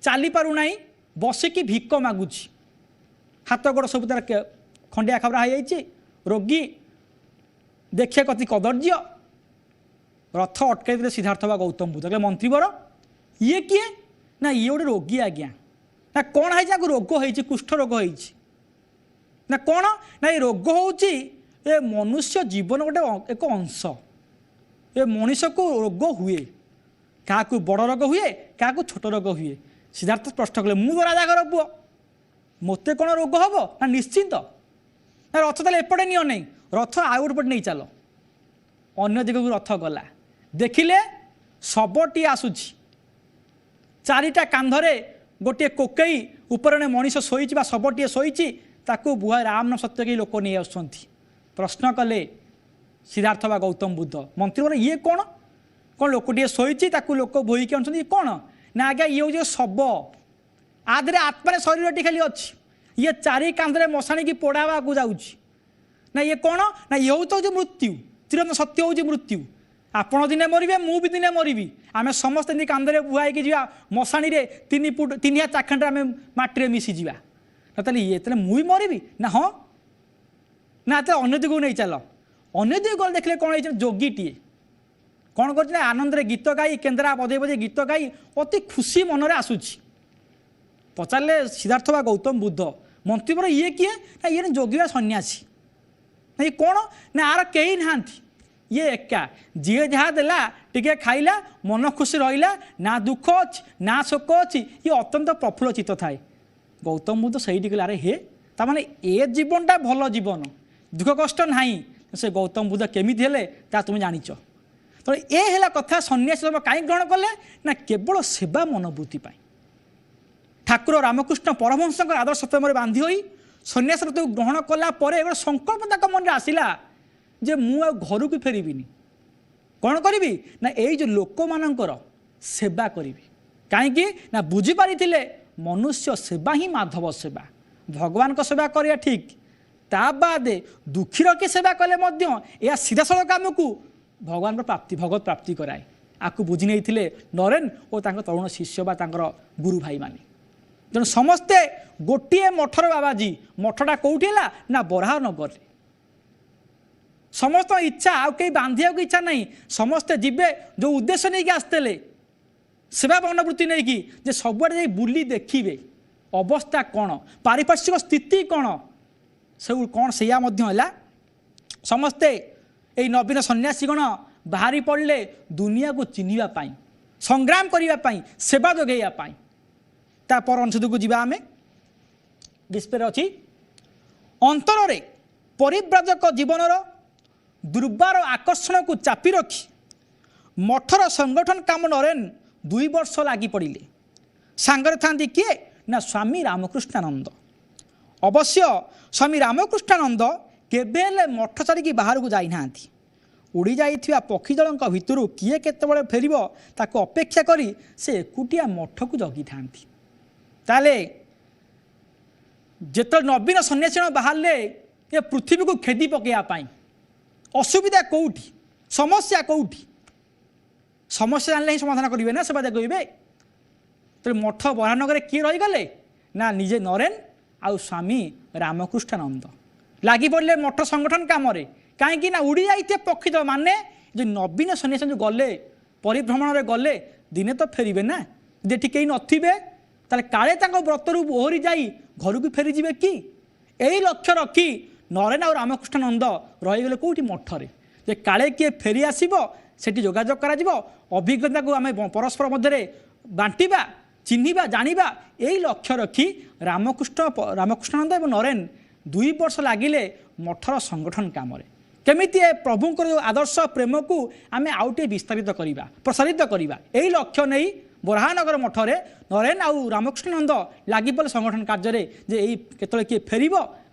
चली पारु नाही बसिकी भिक मागुची हाथ गोड़ सब तार खंडिया खबरा हो जाइए रोगी देखिए कति कदर्य रथ अटकई सिद्धार्थ बा गौतम बुद्ध कहले मंत्री बर ये किए ना ये गोटे रोगी आज्ञा ना कौन है रोग हो कुष्ठ रोग हो ना कौन ना ये रोग हूँ ए मनुष्य जीवन गोटे एक अंश ए मनीष को रोग हुए क्या बड़ रोग हुए क्या छोट रोग हुए सिद्धार्थ प्रश्न कले मु राजा घर पुओ मत कौन रोग हम ना निश्चिंत ना रथ ताले एपटे नियो नहीं रथ आउ गोटे पटे नहीं चल अन्य दिग को रथ गला देखिले शबटी आसुची चारिटा कांधरे गोटे कोकई ऊपर मनीष शोची शबटी शोची ताकू बुहा राम न सत्य के लोक नहीं आसुंती प्रश्न कले सिद्धार्थ बा गौतम बुद्ध मंत्री बोले ये कौन कौन लोकटे शोची लोक बोईकी आनुंट कौन ना आज्ञा ये हूँ शब आधे आत्मा शरीर खाली अच्छी ये चारि कांधरे मशाणी की पोड़ावा को जाऊँगी ना ये कौन ना ये हूँ तो मृत्यु चिरंतन सत्य हूँ मृत्यु आपण दिने मरबे मु भी दिने मरबी आम समस्त कांधरे बुहाई जा मशाणी रे 3 फुट 3 चाखंड आम माटी मिसीजा ना ताले ये मुझे मरबी ना हाँ ना तो अन्य दिग नहीं चल अन्य दिग गल देखले कौन है जोगीटीए कौन कर आनंद गीत गाई केन्द्रा बजे बजे गीत गाई अति खुशी मनरे आसूची पचारे सिद्धार्थ बा गौतम बुद्ध मंत्री पर ये किए ना ये जोगी सन्यासी ना ये कौन ना आर कई ना ये एका जी जहाँ देला टिके खाइला मन खुशी रहा ना दुख अच्छी ना शोक अच्छी ये अत्यंत प्रफुल्ल चित्त थाए गौतम बुद्ध सही कहले अरे हे ताने ए जीवनटा भल जीवन दुख कष्ट ना से गौतम बुद्ध केमिति हेले ता तुम जानिच तो ये है कथा सन्यासी धर्म कहीं ग्रहण कले ना केवल सेवा मनोवृत्ति ठाकुर रामकृष्ण परमहंस आदर्श प्रेम बांधि होई सन्यास व्रत ग्रहण कला गोटे संकल्प मन आसला जे मु घर को फेरबिनी कौन करी ना यही जो लोक मानकर सेवा करी कहीं ना बुझीपारी मनुष्य सेवा ही माधव सेवा भगवान को सेवा करिया ठीक ता बादे दुखीर के सेवा कले यह सीधा सड़क आम को भगवान प्राप्ति भगवत प्राप्ति कराए आपको बुझी नहीं नरेन और तरुण शिष्य बा गुरु भाई माने तेणु समस्ते गोटे मठर बाबाजी मठटा कौटी ना बराह नगर समस्त इच्छा आउ कहीं बांधिया को इच्छा नहीं समस्ते जीवे जो उद्देश्य नहीं आसते सेवा मनोवृत्ति नहीं कि जे सबुआड़े बुली देखिए अवस्था कौन पारिपार्श्विक स्थिति कौन सब कौन से समस्ते यही नवीन सन्यासीगण बाहरी पड़े दुनिया को चिन्हवाई संग्राम करने सेवा जोगेवाई तापर अनुच्छेद को जीवा आम डिस्प्ले अच्छी अंतर परिव्राजक जीवनर दुर्बार आकर्षण को चापी रखी मठर संगठन काम नरेन 2 वर्ष लगी पड़े सांगरे था किए ना स्वामी रामकृष्णानंद अवश्य स्वामी रामकृष्णानंद केबेले मठ छाड़ी बाहर को जाई नांती उड़ी जाइथिबा पक्षी दल भितर किए केतबेले फेरिबो ताको अपेक्षा करी से एकुटिया मठ को जगी थांती ताले जेत नवीन सन्यासी बाहर ये पृथ्वी को खेदी पकड़ा असुविधा कौटी समस्या कौटी समस्या जानले ही समाधान करेंगे ना सेवा देवे तो मठ बरानगर किए रहीगले ना निजे नरेन आउ स्वामी रामकृष्णानंद लगी पड़े मठ संगठन कम कहीं ना उड़ी जाइए पक्षी तो माने जो नवीन सन्यासी जो गले परिभ्रमण गले दिने तो फेरबे ना जेठी कहीं नथिबे ताले काले व्रतरू ओहरी जाई घर को फेरी जीवे कि यही लक्ष्य रखी नरेन और रामकृष्णानंद रहीगले कौटी मठरे जे काले किए फेरी आसो से जोगाजोग कर अभिज्ञता को आम परस्पर मध्य बांटा चिन्हवा जाना यही लक्ष्य रखी रामकृष्णानंद और नरेन 2 वर्ष लगिले मठर संगठन कम केमिति प्रभुंर आदर्श प्रेम को आम आउटे विस्तारित करवा प्रसारित करवा यही लक्ष्य नहीं बराहनगर मठरे नरेन आउ रामकृष्णानंद लगी पड़े संगठन कार्य जे यही केतले किए फेर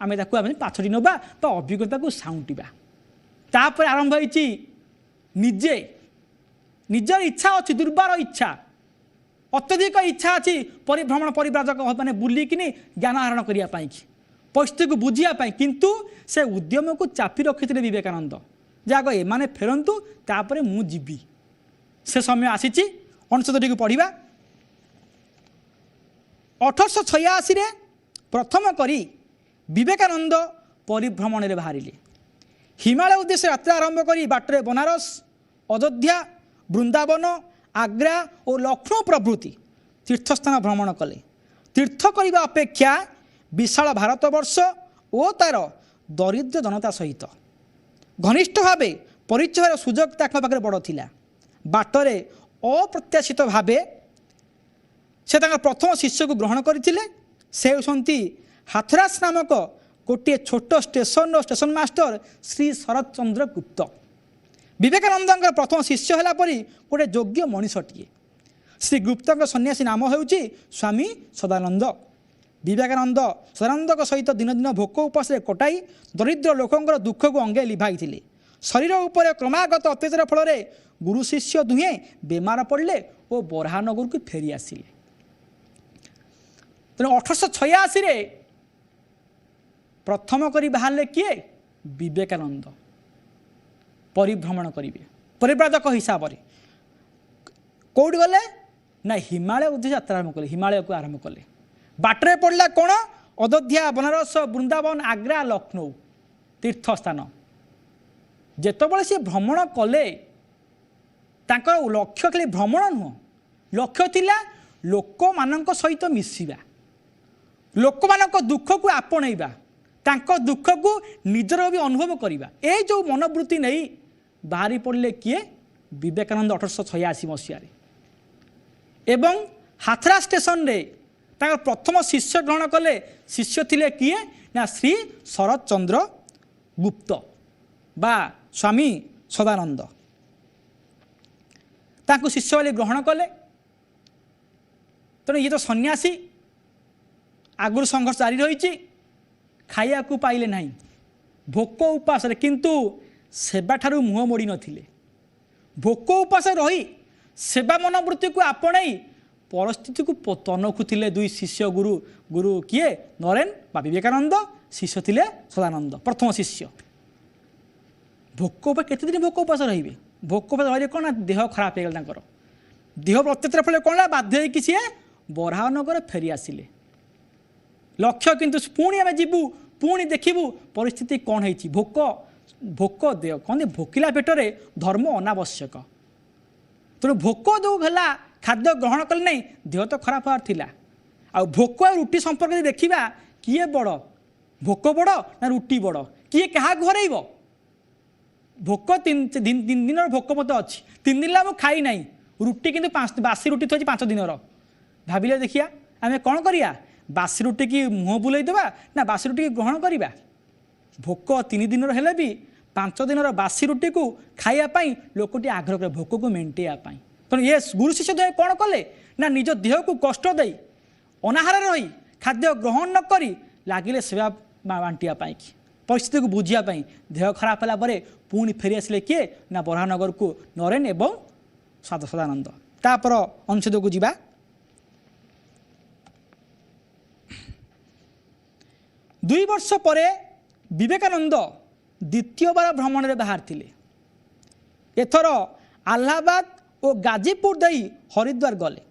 आम पाछड़ी नवा अभिज्ञता को साउंटा तापर आरंभ होती निजे निजर इच्छा अच्छी दुर्बार इच्छा अत्यधिक इच्छा अच्छी परिभ्रमण परिव्राजक मैंने बुलिकी ज्ञान आहरण करने परिस्थिति को बुझापी किंतु से उद्यम को चापी रखी थे विवेकानंद जाग एमाने फेरंतु तापर मु जीवी से समय आसी अनुच्छेद पढ़ा 1886 प्रथम करी विवेकानंद परिभ्रमण में बाहर हिमालय उद्देश्य यात्रा आरंभ करी बाटरे बनारस अयोध्या वृंदावन आग्रा और लखनऊ प्रभृति तीर्थस्थान भ्रमण कले। तीर्थ करने अपेक्षा विशाल भारतवर्ष और तार दरिद्र जनता सहित घनिष्ठ भाव परिचय सुजोग पाखे बड़ थिला। बाटरे अप्रत्याशित भाव से प्रथम शिष्य को ग्रहण करते से होती हाथरास नामक गोटे छोट स्टेशन मास्टर श्री शरद चंद्र गुप्त। विवेकानंद प्रथम शिष्य है गोटे योग्य मनीषटीए। श्री गुप्त सन्यासी नाम होउची स्वामी सदानंद। विवेकानंद सदानंद सहित दिन दिन भोक उपास कटाई दरिद्र लोकंर दुख को अंगे लिभाई। शरीर उपर क्रमागत अत्याचार फल गुरु शिष्य दुहे बेमार पड़े और बराहनगर को फेरी आसिले। तेणु 1886 प्रथम करी बाहर किए विवेकानंद परिभ्रमण करेंगे परिव्राजक हिसाब से कौट गले ना हिमालय उद्देश्य यात्रा आरंभ कले। हिमालय को आरंभ कले बाटरे पड़ला कौन अयोध्या बनारस वृंदावन आग्रा लखनऊ तीर्थस्थान। जेतबले से भ्रमण कले लक्ष्य खाली भ्रमण नुह लक्ष्य थिला लोक मानक सहित मिसिबा लोक मानक दुख को आपणेबा तांको दुख को निजर भी अनुभव करवा ए जो मनोवृत्ति नहीं बाहरी पड़े किए विवेकानंद 1886 मसीह एवं हाथरा स्टेशन रे तांको प्रथम शिष्य ग्रहण कले। शिष्य थिले किए ना श्री शरद चंद्र गुप्त बा स्वामी सदानंद तांको शिष्य वाले ग्रहण कले। तेणु ये तो सन्यासी आगुरी संघर्ष जारी रही खाया को पाइले नहीं भोक उपास किंतु सेवा ठारू मुह मोड़ी नथिले। भोक उपास रही सेवा मनोवृत्ति को आपणई परिस्थिति को तनखुले दुई शिष्य गुरु गुरु किए नरेन बा विवेकानंद शिष्य थिले सदानंद प्रथम शिष्य। भोक उपास केते दिन भोक उपास रही भोक उपास रही कौन देह खराब हो गला देह प्रत्याचार फल कौन बाध्य कि सी बराहनगर फेरी आसिले। लक्ष्य किंतु पुणी आम जीवु पुणी देखू परिस्थिति कौन है भोक भोक देह कहते भोकिला पेटरे धर्म अनावश्यक। तेणु भोक जो है खाद्य ग्रहण कले नहीं देह तो खराब होवार थिला। आ भोक और रुटी संपर्क देखा किए बड़ भोक बड़ ना रुटी बड़ किए क्या घर भोक तीन दिन भोक मत अच्छी 3 दिन मुझे खाई ना रुटी किंतु बासी रुटी थी 5 दिन भाविले देखिया आम कौन करिया बासी रुटी की मुँह बुलाई देवा ना बासी रुटी की ग्रहण करवा। भोक 3 दिन हेले भी 5 दिन बासी रुटी को खायापाई लोकटी आग्रह करे भोक को मेन्टेवाई। तेणु ये गुरु शिष्य द्वय कौन कले ना निज देह को कष्ट दे अनाहार रही खाद्य ग्रहण न करी लगिले सेवा बांटियापाई कि परिस्थिति को बुझापी देह खराब है पुणी फेरी आसिले किए ना बराहनगर को नरेन एवं सदानंद। तापर अनुच्छेद को जीवा 2 वर्ष पर विवेकानंद द्वितीय बार भ्रमण में बाहर थिले। एथर आलाहाबाद और गाजीपुर दे हरिद्वार गले।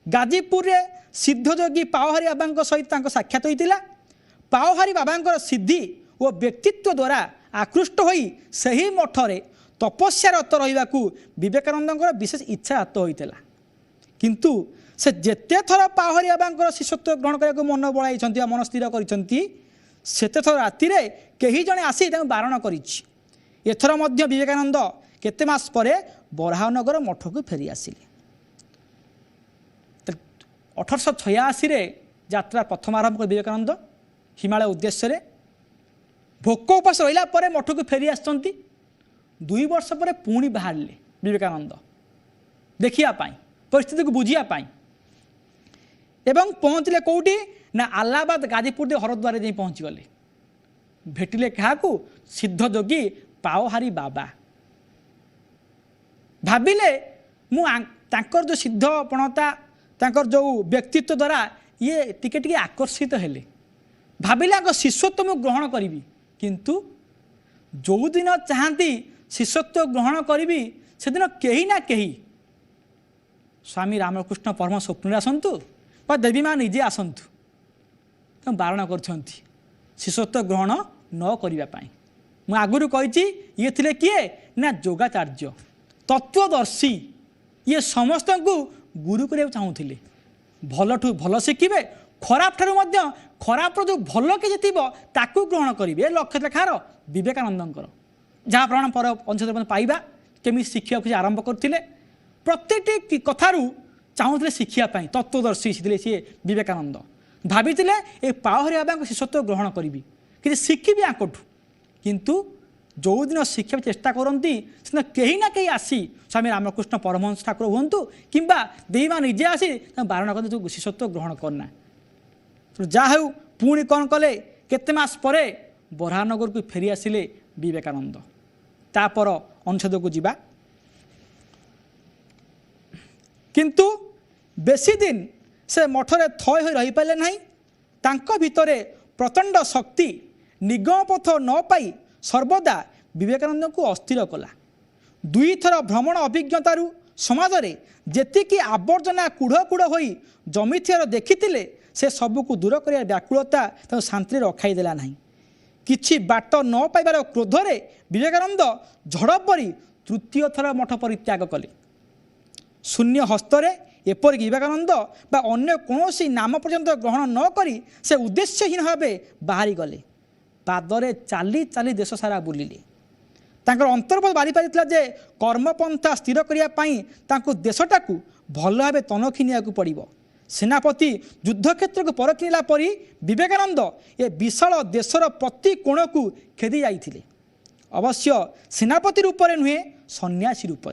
गाजीपुर रे सिद्धयोगी पावहारी बाबा सहित साक्षात होता। पावहारी बाबा सिद्धि और व्यक्तित्व द्वारा आकृष्ट होई सही मठरे तपस्यारत रहिबाकू विवेकानंद विशेष इच्छा आत होता। किंतु से जेते थर पावहारी बाबा शिष्यत्व ग्रहण करने मन बढ़ाई मन स्थिर करते थर राति कही जड़े आसी बारण कर विवेकानंद केते मास पर बराहनगर मठ को फेरी आसिले। 1886 यात्रा प्रथम आरंभ कर विवेकानंद हिमालय उद्देश्य भोक उपास रहा मठ को फेरी आसती 2 वर्ष पर पुणी बाहर विवेकानंद देखापी परिस्थिति को बुझापी एवं पहुँचले कौटी ना आलाहाबाद गाजीपुर दे हरद्वार जाई पहुँची गले। भेटिले क्या सिद्धयोगी पावहारी बाबा भाविले मुर जो सिद्धपणता जो व्यक्तित्व द्वारा ये टिके टिके आकर्षित हेले भाविले शिष्यत्व मुझे ग्रहण करी किंतु जो दिन चाहती शिष्यत्व ग्रहण करी से दिन कहीं ना कहीं स्वामी रामकृष्ण परम स्वप्न आसतु बा देवी माँ निजे आसतु बारण कर शिष्यत्व ग्रहण न करने। मुझे आगुरी कही ये थे किए ना योगाचार्य तत्वदर्शी, ये समस्त को गुरु करने चाहूले। भल ठू भल शिखे, खराब ठारू खराब जो भल किसी थी ताकू ग्रहण करेंगे। लक्ष्य लेखार विवेकानंद जहाँ प्रमाण पर अंशद पाइबा केमी शिक्षा किसी आरंभ करते प्रत्येक कथारू चाहूले शिखापी। तत्वदर्शी थे सी विवेकानंद भावी ये पाहरी बाबा शिष्यत्व ग्रहण करी कि शिखी आंकठू, किंतु जो दिन शिक्षा चेष्टा करती से कहीं ना कहीं आसी स्वामी रामकृष्ण परमहंस ठाकुर हूँ कि देवी माँ निजे आसी बारण कर शिष्यत्व ग्रहण करना। जहा पुणी कौन कले केते मास परे बराहनगर को फेरी आसिले विवेकानंद। तापर अनुच्छेद को जीवा, किंतु बेसी दिन से मठरे थय हो रही पारे नहीं। तांको भितरे प्रचंड शक्ति निगम पथ न पाई सर्वदा विवेकानंद को अस्थिर कला। दुई थर भ्रमण अभिज्ञतारू समाज रे जेतिकी आवर्जना कूढ़ कूढ़ होई जमिथियार देखिथिले से सबको दूर कर व्याकुलता तो शांति रखाई देला नहीं। किछि बाट न पाइबार क्रोधरे विवेकानंद झड़ परी तृतीय थर मठ परित्याग कले। शून्य हस्तरे एपरिक विवेकानंद बा अन्य कौन नाम पर्यंत ग्रहण न करी से उद्देश्यहीन भाव बाहरी गले। पादरे चाली चाली देश सारा बुलिले। तांकर अंतर्बोध बारी पारिथिला जे कर्मपंथा स्थिर करिया पई तांको देशटाकू भल भाव तनखी नियाकू पड़िबो। सेनापति युद्ध क्षेत्र को परखिला परी विवेकानंद ए विशाल देशर प्रति कोण को खेदी जाइथिले। अवश्य सेनापति रूप में नुहे सन्यासी रूप।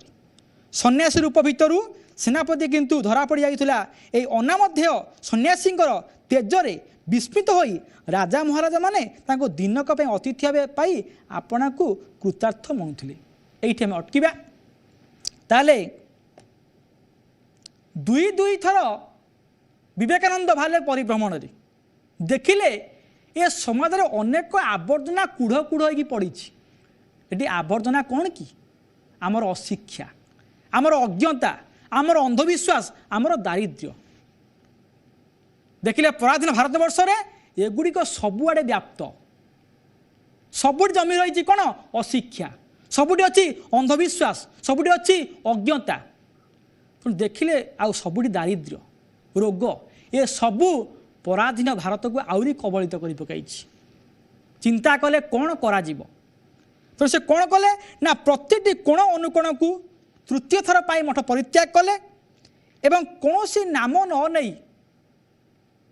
सन्यासी रूप भितरु सेनापति किंतु धरा पड़ जाइथिला ए अनामध्य सन्यासींकर तेजरे विस्मित होई राजा महाराजा माने तांको दिनक पे अतिथि भाव पाई आपना को कृतार्थ मनुथिले। एइठे हम अटकिबा। ताले दुई दुई थर विवेकानंद भाले परिभ्रमण रे देखिले ए समाज रे अनेक आवर्जना कूढ़ कूढ़ होगी पड़ी। ये आवर्जना कौन कि आमर अशिक्षा, आमर अज्ञता, आमर अंधविश्वास, आमर दारिद्र्य। देखिले पराधीन भारतवर्ष में एगुड़िक सबुआड़े व्याप्त। सबुठ जमी रही कौन अशिक्षा, सबुठी अच्छी अंधविश्वास, सबुठी अच्छी अज्ञता। देखिले आउ सबुठी दारिद्र्य रोग, ये सबू पराधीन भारत को आहरी कबलित कर पकई। चिंता कले कौन करा जीवो तो से कौन कले ना प्रत्येक कोण अनुकोण को तृतीय थर पाई मठ परित्याग कले एवं कौन सी नाम न नहीं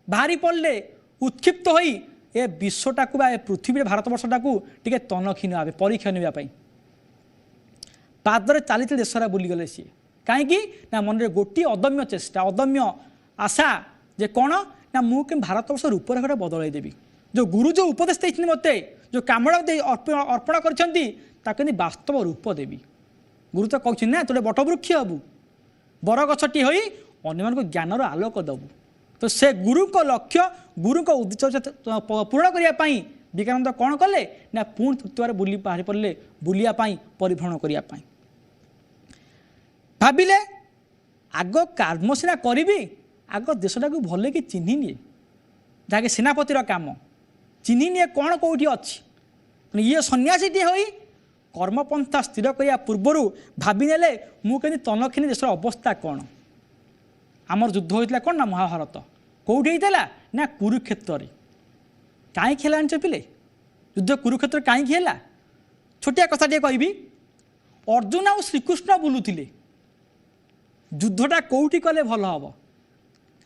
बाहरी पड़े उत्क्षिप्त होई ए विश्वटा को पृथ्वी भारतवर्षटा को टे तनखी ना परीक्षा नापी पादरे चाली चाली देशरा बुलीगले सी कहीं ना मन में गोटे अदम्य चेष्टा अदम्य आशा जे कौन ना मुझे भारतवर्ष रूपरेखा बदल देवी। जो गुरु जो उपदेश देते मत जो कामड़ा अर्पण कर वास्तव रूप देवी। गुरु तो कहते ना तोटे बटवृक्ष हबू बर गछटी हो अन्य ज्ञानर आलोक दबू। तो से गुरु को लक्ष्य गुरु को उद्देश्य पूर्ण करने विवेकानंद कौन कले ना पुणी तृतीय बुली बाहरी पड़े बुलियापाई परिभ्रमण करने भाविले आग कर्म सीना करी आग देशटा को भले कि चिन्ह निए जहाँकि सेनापतिर काम चिन्ह निए कौन कौटी अच्छी ये सन्यासीटी हो कर्मपंथा स्थिर करने पूर्वर भावी ने मुझे तनखिनी देशर अवस्था कौन। आमर युद्ध होता कौन ना महाभारत कौटी होता ना कुरुक्षेत्र कहीं खेला पिले युद्ध कुरुक्षेत्र कहीं छोटिया कथाटे कहि अर्जुन आ श्रीकृष्ण बुलूले युद्धटा कौटी कले भल हम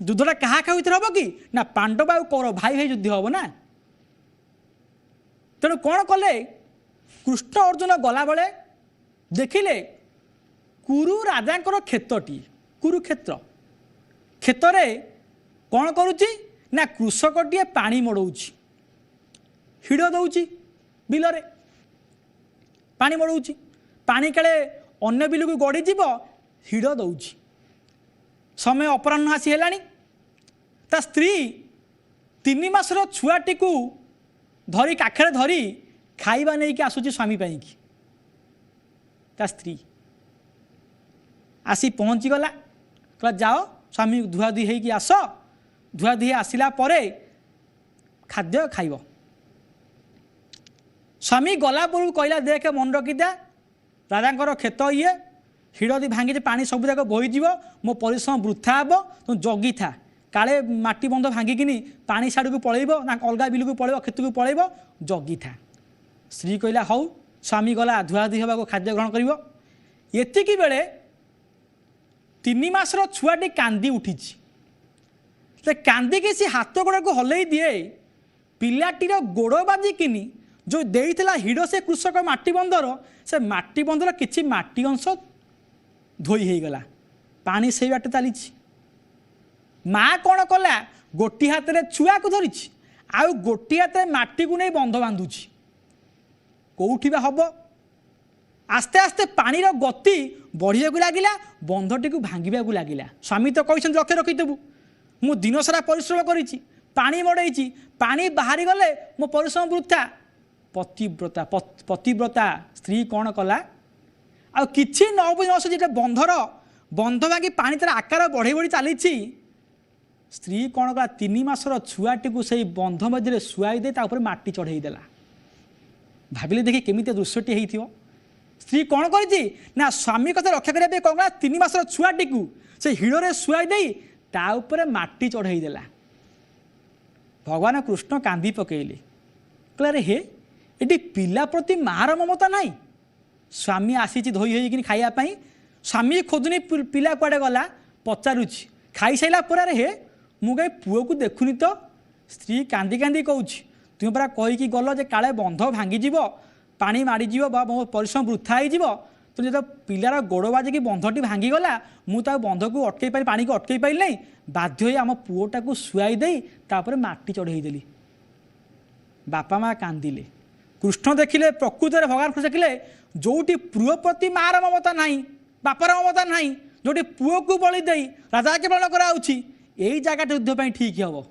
युद्धटा क्या क्या हम कि ना पांडव आ कौरव भाई भाई युद्ध हम ना। तेणु कौन कले कृष्ण अर्जुन गला बेले देखिले कुरु राजा क्षेत्रटी कुरुक्षेत्र क्षेत्र कौन करुच्ची ना कृषकटीए पानी मड़ौची हिड़ दौची बिलरे पानी मड़ौची पानी काले अन्य बिल को गड़ी जीव हिड़ दौची समय अपराह्न आसी हेलानी ता स्त्री 3 मासर छुआटी को धरी काखरे धरी खाइबा नहीं कि आसुची स्वामी पाई की ता स्त्री आसी पहुँची गला कहला जाओ स्वामी धुआधुई होगी आस धुआधुई आसला खाद्य खाइब। स्वामी गला पूर्व कहला देख मन रखिदा राजा क्षेत ये हिड़दी भांगी पानी सब जाक बोईज मो परिश्रम वृथा हे तुम जगी था काले माटी बंध भांगिकी पानी साड़ को पलैब ना अलग बिल को पलैब क्षेत्र को पलैब जगी था। स्त्री कहला हौ स्वामी गला धुआधुई होगा खाद्य ग्रहण कर। एतिकी बेले 3 मासर छुआटी कांदी उठी कांदिकी सी हाथ गोड़ को हल्ई दिए पिलाटीर गोड़ बाजिकिनी जो देइथिला हिड़ से कृषक माटी बंधर से माटी बंधर किछि माटी अंश धोई हो गला पानी से बाटे चली। माँ कौन कला गोटी हाथ में छुआ को धरी आउ गोटी हाथ में माटी को नहीं बंध बांधुची कौटी हम आस्ते आस्ते पानीर गति बढ़िया लगिला बंधटी को भांगा लगिला। स्वामी तो कहते लक्ष्य रखिदेबू मु दिन सारा परिश्रम करी पानी मड़ई पानी बाहरी गले मो परिश्रम वृथा। पतिव्रता स्त्री कौन कला आ किछि न बुझ जो बंधर बंध भांगी पानी तार आकार बढ़ई बढ़ी चली स्त्री कौन कला 3 मासर छुआटी को सही बंध मझे शुआई दे माटी चढ़ई देला। भाविले देखी केमी दृश्यटी हो स्त्री कौन करी ना स्वामी कथा रक्षा करने कौन कला 3 मासर छुआटी को से हिड़े शुआई दे ताऊपर माटी चढ़ई देला। भगवान कृष्ण कांदी पकेले कहले हे ये पिला प्रति मार ममता नाई। स्वामी आसी धोई होगी खायापाई स्वामी खोजुनी पिला कुआडे गला पचारुची खाई सारा पर हे मु कहीं पुओ को देखुनी तो। स्त्री कांदी कांदी कहूँ तुम परा कहीकि गल जे काले बंध भांगीज पानी माड़ीज मो परिश्रम वृथा हो तो जो पिलार गोड़ बाजिकी बंधटी भांगीगला मुझे बंध को अटकई पारि पानी को अटकई पारि नहीं बाध्य आम पुओटा को शुआई दे तापर माटी चढ़ईदेली। बापा माँ कांदिले कृष्ण देखिले प्रकृत में भगवान कृष्ण देखिले जोटी पुओ प्रति मार ममता नहीं बापर ममता नहीं जोटी पुओ को बलि दे राजा के पालन कराउछि यही जगह युद्ध ठीक हम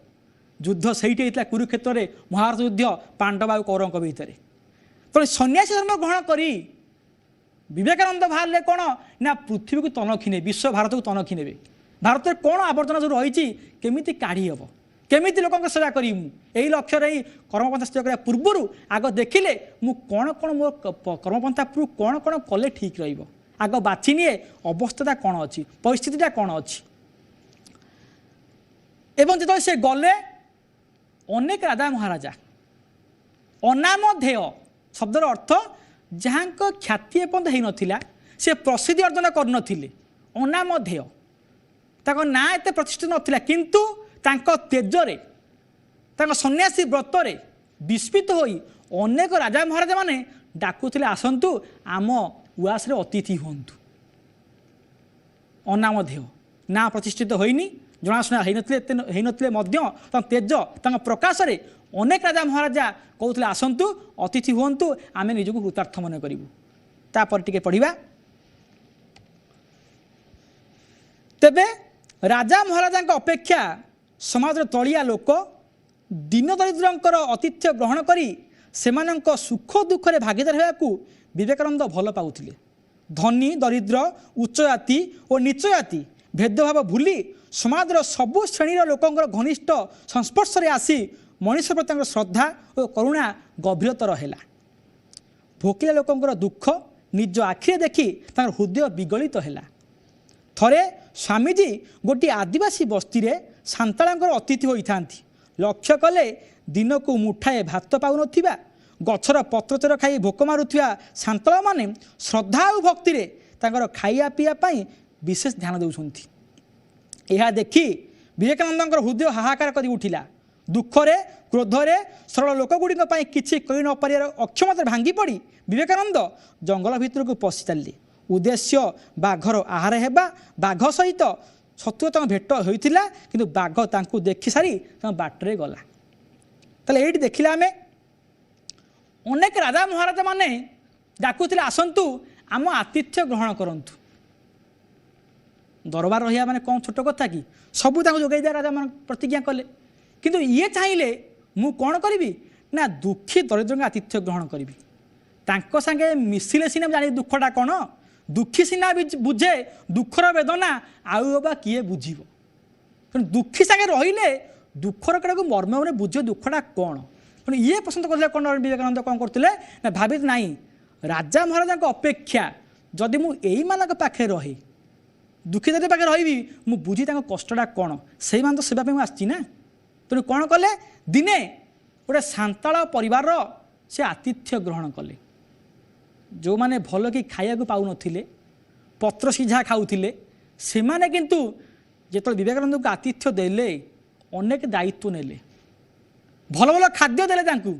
युद्ध से होता कुरुक्षेत्र में महाभारत युद्ध पांडव और कौरवों भितर। तो सन्यासी धर्म ग्रहण करी विवेकानंद बाहर कौन ना पृथ्वी को तनखी ने विश्व भारत को तनखी ने भारत में कौन आवर्जना जो रही केमी काढ़ी हम केमी लोक सेवा करी यही लक्ष्य रही कर्मपंथा सेवा करने पूर्वर आग देखिले मु कौन कौन मो कर्मपंथा कौन कौन कले ठीक रग बाछि निए अवस्था कौन अच्छी परिस्थितिटा कौन अच्छी। एवं जो से गले अनेक राजा महाराजा अनामधेय शब्दर अर्थ जहाँ ख्याति एपर्यंत हो नाला से प्रसिद्धि अर्जन करनथिले अनामधेय ताको ना एते प्रतिष्ठित नाला किंतु तांको तेजरे तांको सन्यासी व्रतरे विस्मित होई अनेक राजा महाराजा माने डाकुथिले आसंतु आम उआस रे अतिथि हुंतु। अनामधेय ना प्रतिष्ठित होइनी जनाशुना होते तेज प्रकाश रे अनेक राजा महाराजा कहते आसतु अतिथि हूँ आम निजक कृतार्थ मन करूँ। तापर टिके पढ़ा तेबे राजा महाराजा अपेक्षा समाज तलिया लोक दीन दरिद्र आतिथ्य ग्रहण करी सेमानंक सुख दुखरे भागीदार होगाकू विवेकानंद भल पाउथिले। धनी दरिद्र उच्च जाति और नीच जाति भेदभाव भूली समाजर सबु श्रेणी लोकंर घनिष्ठ संस्पर्श में आसी मनीष प्रति श्रद्धा और करुणा गभीरतर है। भोकिला लोकंर दुख निज आखिरे देखी हृदय विगलित है। थरे स्वामीजी गोटे आदिवासी बस्ती रे सांताळांकर अतिथि होता लक्ष्य कले दिन को मुठाए भात पाऊन गछर पत्रचर खाई भोक मारुथिबा सांताळ माने श्रद्धा और भक्ति रे तांकर खाइया पिया पाई विशेष ध्यान देउछंती। यह देखी विवेकानंद हृदय हाहाकार कर उठिला। दुखरे क्रोधरे सरल लोकगुड़ी किसी कही न पार अक्षमता भांगी पड़ी विवेकानंद जंगल भितर को पशि चलिए। उद्देश्य बाघर आहार हेबा बाघ सहित सत्य भेट होता कि बाघ तांकु देखि सारी बाटरे गला। ताले एठी देखिला आमे अनेक राजा महाराजा माने डाकुथिले आसंतु आम आतिथ्य ग्रहण करंतु। दरबार रहा माने कौन छोट कथा कि सबू जोगाई दिया राजा मान प्रतिज्ञा कले किंतु ये चाहिए मु कौन करी ना दुखी दरिद्र आतिथ्य ग्रहण करी तांको संगे मिसिले सीना जानी दुखटा कौन दुखी सीना बुझे दुखर वेदना आउ बा किए बुझीब ତେଣୁ ଦୁଃଖୀ ସାଙ୍ଗେ ରହିଲେ ଦୁଃଖର କଡ଼ାକୁ ମର୍ମ ମାନେ ବୁଝିବ ଦୁଃଖଟା କ'ଣ। ତେଣୁ ଇଏ ପସନ୍ଦ କରିଥିଲେ କ'ଣ ବିବେକାନନ୍ଦ କ'ଣ କରୁଥିଲେ ନା ଭାବିଲେ ନାହିଁ ରାଜା ମହାରାଜାଙ୍କ ଅପେକ୍ଷା ଯଦି ମୁଁ ଏଇମାନଙ୍କ ପାଖରେ ରହେ ଦୁଃଖୀ ଯଦି ପାଖରେ ରହିବି ମୁଁ ବୁଝି ତାଙ୍କ କଷ୍ଟଟା କ'ଣ ସେଇମାନେ ତ ସେବା ପାଇଁ ମୁଁ ଆସିଛି ନା। ତେଣୁ କ'ଣ କଲେ ଦିନେ ଗୋଟେ ସାନ୍ତାଳ ପରିବାରର ସେ ଆତିଥ୍ୟ ଗ୍ରହଣ କଲେ। ଯେଉଁମାନେ ଭଲ କି ଖାଇବାକୁ ପାଉନଥିଲେ ପତ୍ର ସିଝା ଖାଉଥିଲେ ସେମାନେ କିନ୍ତୁ ଯେତେବେଳେ ବିବେକାନନ୍ଦଙ୍କୁ ଆତିଥ୍ୟ ଦେଲେ ଅନେକ ଦାୟିତ୍ୱ ନେଲେ ଭଲ ଭଲ ଖାଦ୍ୟ ଦେଲେ ତାଙ୍କୁ।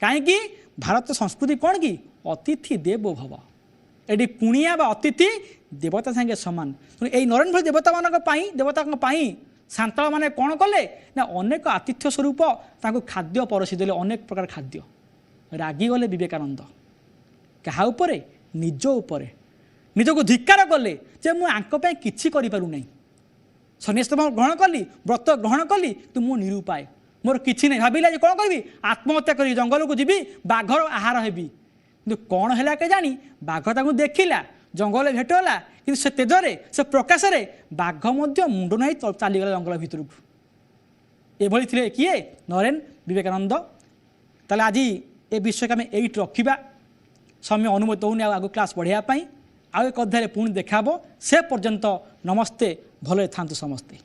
କାହିଁକି ଭାରତ ସଂସ୍କୃତି କ'ଣ କି ଅତିଥି ଦେବୋ ଭବ ଏଠି କୁଣିଆ ବା ଅତିଥି ଦେବତା ସାଙ୍ଗେ ସମାନ। ତେଣୁ ଏଇ ନରେନ୍ଦ୍ର ଭଳି ଦେବତାଙ୍କ ପାଇଁ ସାନ୍ତାଳ ମାନେ କ'ଣ କଲେ ନା ଅନେକ ଆତିଥ୍ୟ ସ୍ୱରୂପ ତାଙ୍କୁ ଖାଦ୍ୟ ପରସି ଦେଲେ ଅନେକ ପ୍ରକାର ଖାଦ୍ୟ। ରାଗିଗଲେ ବିବେକାନନ୍ଦ କାହା ଉପରେ ନିଜ ଉପରେ ନିଜକୁ ଧିକ୍କାର କଲେ ଯେ ମୁଁ ଆଙ୍କ ପାଇଁ କିଛି କରିପାରୁନାହିଁ। ସନ୍ନ୍ୟାସୀତ୍ୱ ଗ୍ରହଣ କଲି ବ୍ରତ ଗ୍ରହଣ କଲି କିନ୍ତୁ ମୁଁ ନିରୁପାୟ ମୋର କିଛି ନାହିଁ। ଭାବିଲା ଯେ କ'ଣ କରିବି ଆତ୍ମହତ୍ୟା କରିବି ଜଙ୍ଗଲକୁ ଯିବି ବାଘର ଆହାର ହେବି। କିନ୍ତୁ କ'ଣ ହେଲା କେଜାଣି ବାଘ ତାଙ୍କୁ ଦେଖିଲା ଜଙ୍ଗଲରେ ଭେଟ ହେଲା କିନ୍ତୁ ସେ ତେଜରେ ସେ ପ୍ରକାଶରେ ବାଘ ମଧ୍ୟ ମୁଣ୍ଡ ନାହିଁ ଚାଲିଗଲା ଜଙ୍ଗଲ ଭିତରକୁ। ଏଭଳି ଥିଲେ କିଏ ନରେନ୍ଦ୍ର ବିବେକାନନ୍ଦ। ତାହେଲେ ଆଜି ଏ ବିଷୟକୁ ଆମେ ଏଇଠି ରଖିବା ସମୟ ଅନୁମତି ହେଉନି ଆଉ ଆଗକୁ କ୍ଲାସ୍ ବଢ଼ାଇବା ପାଇଁ। ଆଉ ଏକ ଅଧ୍ୟାୟରେ ପୁଣି ଦେଖା ହେବ। ସେ ପର୍ଯ୍ୟନ୍ତ ନମସ୍ତେ ଭଲରେ ଥାନ୍ତୁ ସମସ୍ତେ।